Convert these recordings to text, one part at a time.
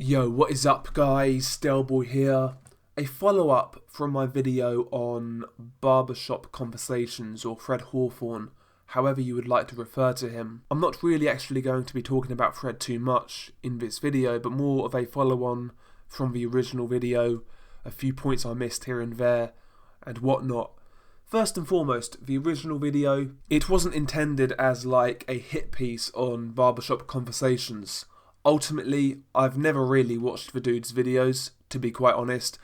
Yo, what is up guys, Stelboy here. A follow-up from my video on Barbershop Conversations, or Fred Hawthorne, however you would like to refer to him. I'm not really actually going to be talking about Fred too much in this video, but more of a follow-on from the original video, a few points I missed here and there, and whatnot. First and foremost, the original video, it wasn't intended as like a hit piece on Barbershop Conversations. Ultimately, I've never really watched the dude's videos, to be quite honest.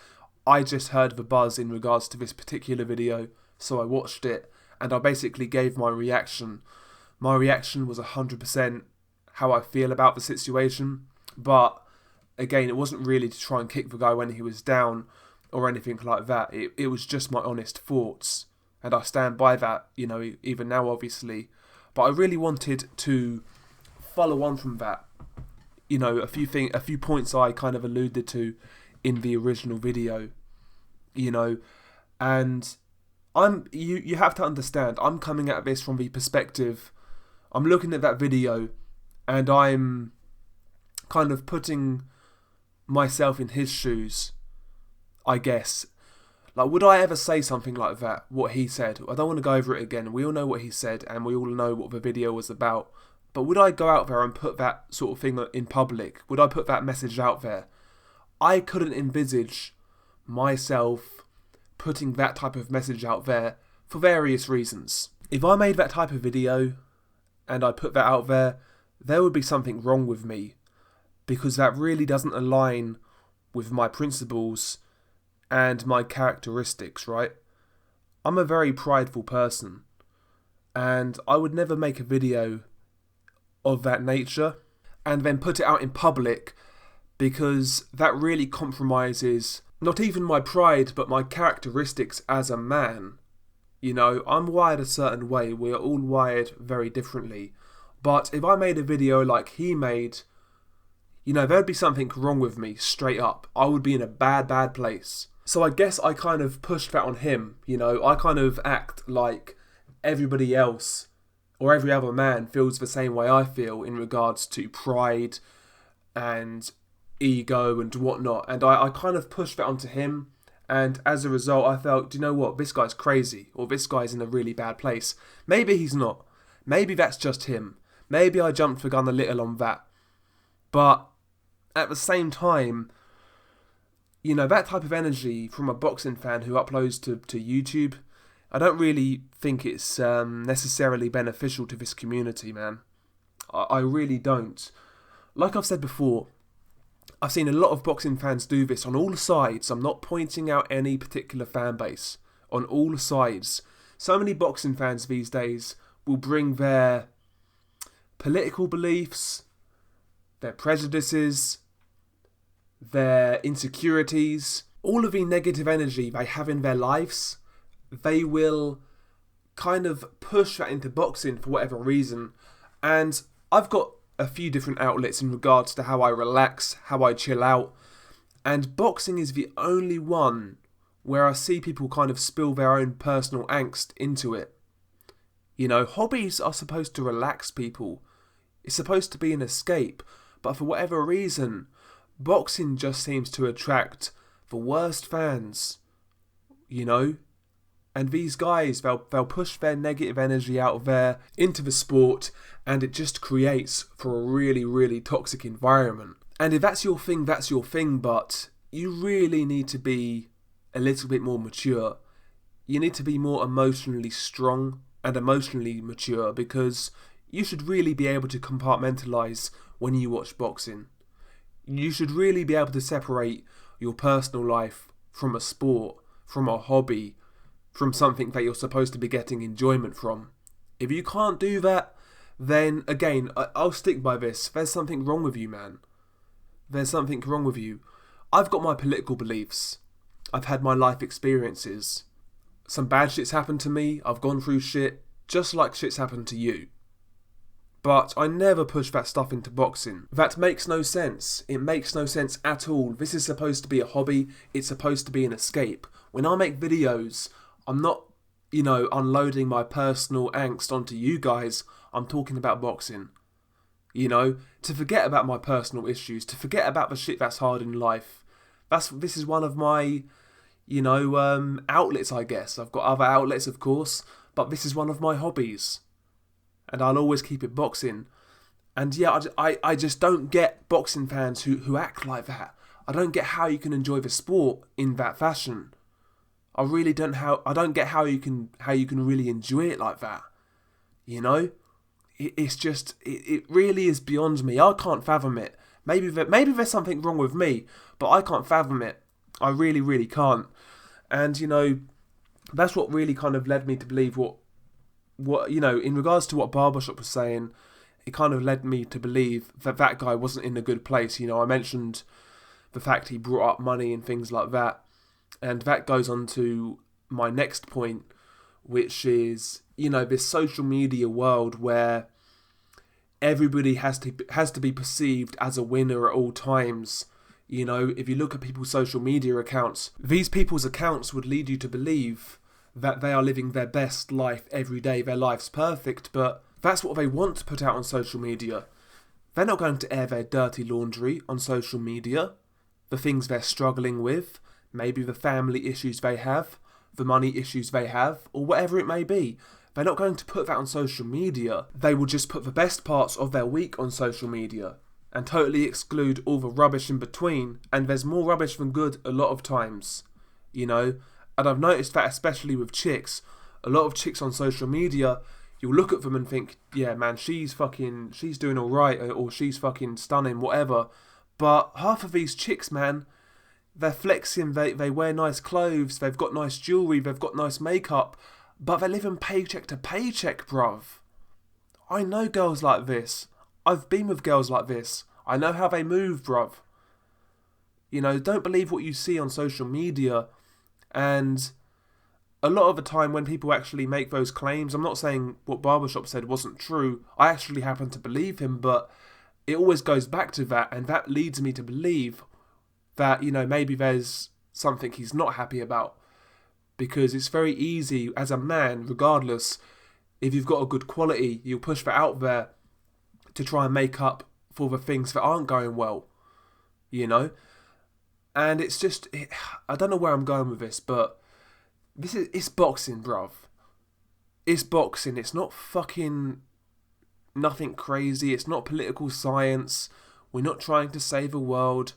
I just heard the buzz in regards to this particular video, so I watched it, and I basically gave my reaction. My reaction was 100% how I feel about the situation, but again, it wasn't really to try and kick the guy when he was down or anything like that. It was just my honest thoughts, and I stand by that, you know, even now obviously. But I really wanted to follow on from that. You know, a few points I kind of alluded to in the original video, you know, and you have to understand, I'm coming at this from the perspective, I'm looking at that video and I'm kind of putting myself in his shoes, I guess. Like, would I ever say something like that, what he said? I don't want to go over it again. We all know what he said and we all know what the video was about. But would I go out there and put that sort of thing in public? Would I put that message out there? I couldn't envisage myself putting that type of message out there for various reasons. If I made that type of video and I put that out there, there would be something wrong with me, because that really doesn't align with my principles and my characteristics, right? I'm a very prideful person, and I would never make a video of that nature and then put it out in public, because that really compromises not even my pride but my characteristics as a man. You know, I'm wired a certain way, we're all wired very differently, but if I made a video like he made, you know, there'd be something wrong with me, straight up. I would be in a bad place. So I guess I kind of pushed that on him, you know. I kind of act like everybody else or every other man feels the same way I feel in regards to pride and ego and whatnot. And I kind of pushed that onto him. And as a result, I felt, do you know what? This guy's crazy, or this guy's in a really bad place. Maybe he's not. Maybe that's just him. Maybe I jumped the gun a little on that. But at the same time, you know, that type of energy from a boxing fan who uploads to YouTube, I don't really think it's necessarily beneficial to this community, man. I really don't. Like I've said before, I've seen a lot of boxing fans do this on all sides. I'm not pointing out any particular fan base. On all sides. So many boxing fans these days will bring their political beliefs, their prejudices, their insecurities, all of the negative energy they have in their lives. They will kind of push that into boxing for whatever reason. And I've got a few different outlets in regards to how I relax, how I chill out. And boxing is the only one where I see people kind of spill their own personal angst into it. You know, hobbies are supposed to relax people. It's supposed to be an escape. But for whatever reason, boxing just seems to attract the worst fans, you know. And these guys, they'll push their negative energy out there into the sport, and it just creates for a really, really toxic environment. And if that's your thing, that's your thing, but you really need to be a little bit more mature. You need to be more emotionally strong and emotionally mature, because you should really be able to compartmentalize when you watch boxing. You should really be able to separate your personal life from a sport, from a hobby, from something that you're supposed to be getting enjoyment from. If you can't do that, then again, I'll stick by this. There's something wrong with you, man. There's something wrong with you. I've got my political beliefs. I've had my life experiences. Some bad shit's happened to me. I've gone through shit just like shit's happened to you. But I never push that stuff into boxing. That makes no sense. It makes no sense at all. This is supposed to be a hobby. It's supposed to be an escape. When I make videos, I'm not, you know, unloading my personal angst onto you guys. I'm talking about boxing. you know, to forget about my personal issues, to forget about the shit that's hard in life. This is one of my, outlets, I guess. I've got other outlets, of course, but this is one of my hobbies. And I'll always keep it boxing. And yeah, I just don't get boxing fans who act like that. I don't get how you can enjoy the sport in that fashion. I really don't get how you can really enjoy it like that. You know? It really is beyond me. I can't fathom it. Maybe there's something wrong with me, but I can't fathom it. I really, really can't. And, that's what really kind of led me to believe what in regards to what Barbershop was saying, it kind of led me to believe that guy wasn't in a good place. I mentioned the fact he brought up money and things like that. And that goes on to my next point, which is, this social media world where everybody has to be perceived as a winner at all times. If you look at people's social media accounts, these people's accounts would lead you to believe that they are living their best life every day, their life's perfect, but that's what they want to put out on social media. They're not going to air their dirty laundry on social media, the things they're struggling with, maybe the family issues they have, the money issues they have, or whatever it may be. They're not going to put that on social media. They will just put the best parts of their week on social media and totally exclude all the rubbish in between. And there's more rubbish than good a lot of times, And I've noticed that especially with chicks. A lot of chicks on social media, you'll look at them and think, yeah, man, she's doing alright, or she's fucking stunning, whatever. But half of these chicks, man, they're flexing, they wear nice clothes, they've got nice jewellery, they've got nice makeup, but they're living paycheck to paycheck, bruv. I know girls like this. I've been with girls like this. I know how they move, bruv. Don't believe what you see on social media. And a lot of the time when people actually make those claims, I'm not saying what Barbershop said wasn't true. I actually happen to believe him, but it always goes back to that, and that leads me to believe that, maybe there's something he's not happy about. Because it's very easy, as a man, regardless, if you've got a good quality, you'll push that out there to try and make up for the things that aren't going well, And it's just, I don't know where I'm going with this, but it's boxing, bruv. It's boxing. It's not fucking nothing crazy. It's not political science. We're not trying to save the world.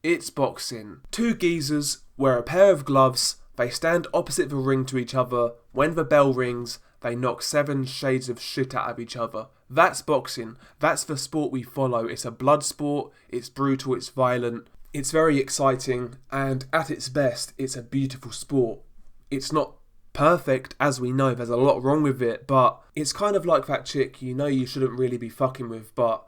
It's boxing. Two geezers wear a pair of gloves. They stand opposite the ring to each other. When the bell rings, they knock 7 shades of shit out of each other. That's boxing. That's the sport we follow. It's a blood sport. It's brutal. It's violent. It's very exciting. And at its best, it's a beautiful sport. It's not perfect, as we know. There's a lot wrong with it. But it's kind of like that chick you shouldn't really be fucking with. But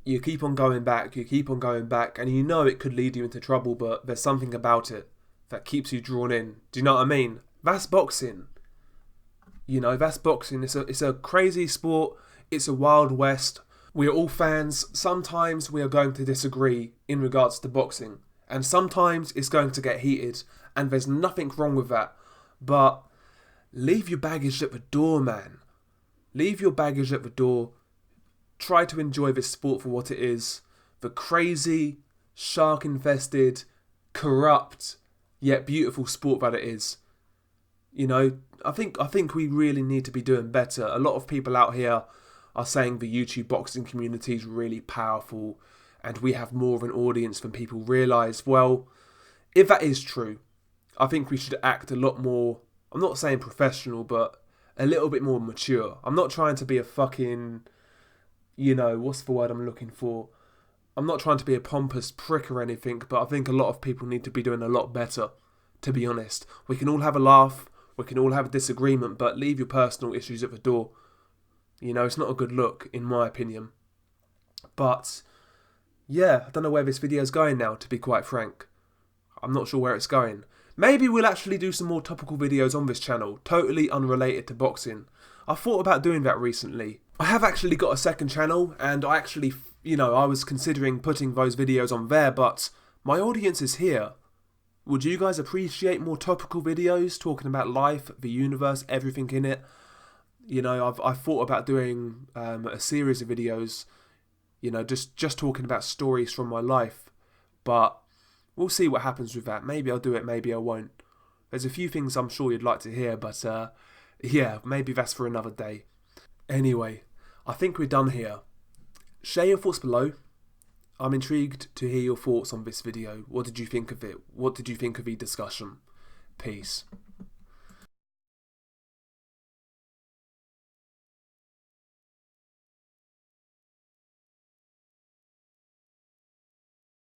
you keep on going back. You keep on going back. And it could lead you into trouble. But there's something about it that keeps you drawn in. Do you know what I mean? That's boxing. That's boxing. It's a crazy sport. It's a wild west. We are all fans. Sometimes we are going to disagree in regards to boxing. And sometimes it's going to get heated. And there's nothing wrong with that. But leave your baggage at the door, man. Leave your baggage at the door. Try to enjoy this sport for what it is. The crazy, shark-infested, corrupt, yet beautiful sport that it is. I think we really need to be doing better. A lot of people out here are saying the YouTube boxing community is really powerful and we have more of an audience than people realise. Well, if that is true, I think we should act a lot more, I'm not saying professional, but a little bit more mature. I'm not trying to be a fucking, what's the word I'm looking for? I'm not trying to be a pompous prick or anything, but I think a lot of people need to be doing a lot better, to be honest. We can all have a laugh, we can all have a disagreement, but leave your personal issues at the door. It's not a good look, in my opinion. But, yeah, I don't know where this video is going now, to be quite frank. I'm not sure where it's going. Maybe we'll actually do some more topical videos on this channel, totally unrelated to boxing. I thought about doing that recently. I have actually got a second channel, and I actually, I was considering putting those videos on there, but my audience is here. Would you guys appreciate more topical videos talking about life, the universe, everything in it? You know, I've thought about doing a series of videos, you know, just talking about stories from my life, but we'll see what happens with that. Maybe I'll do it, maybe I won't. There's a few things I'm sure you'd like to hear, but yeah, maybe that's for another day. Anyway, I think we're done here. Share your thoughts below. I'm intrigued to hear your thoughts on this video. What did you think of it? What did you think of the discussion? Peace.